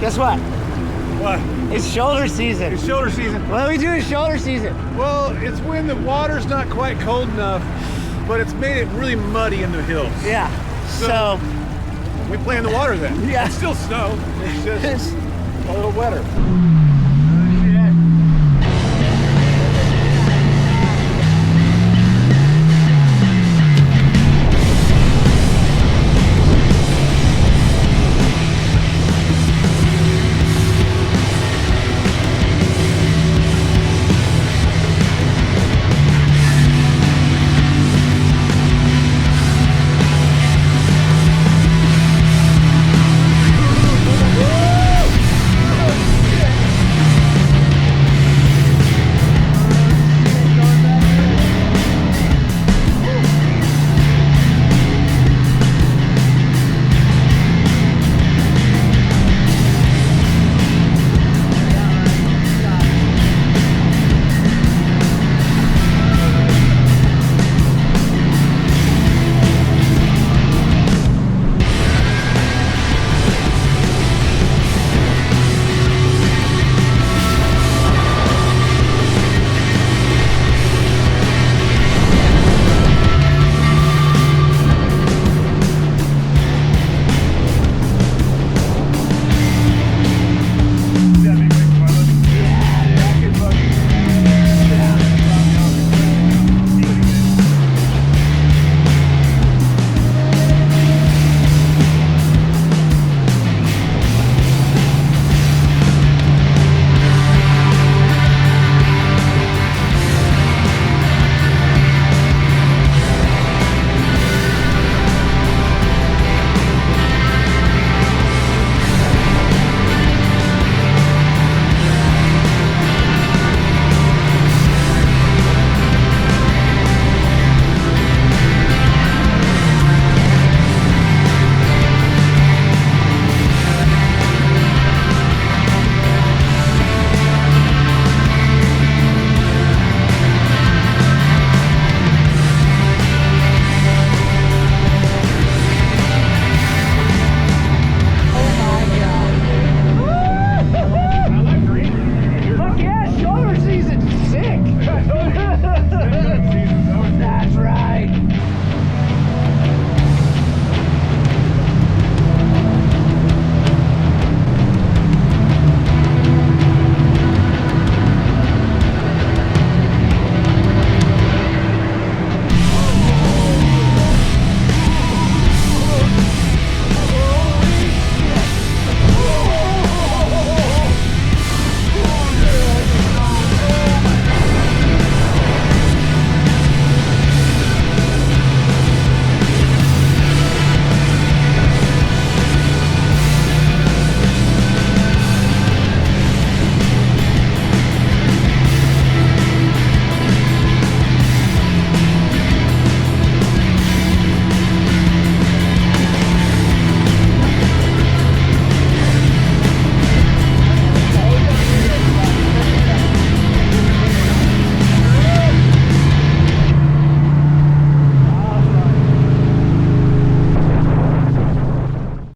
Guess what? What? It's shoulder season. It's shoulder season. What do we do in shoulder season? Well, it's when the water's not quite cold enough, but it's made it really muddy in the hills. Yeah. So we play in the water then. Yeah. It's still snow. It's just a little wetter.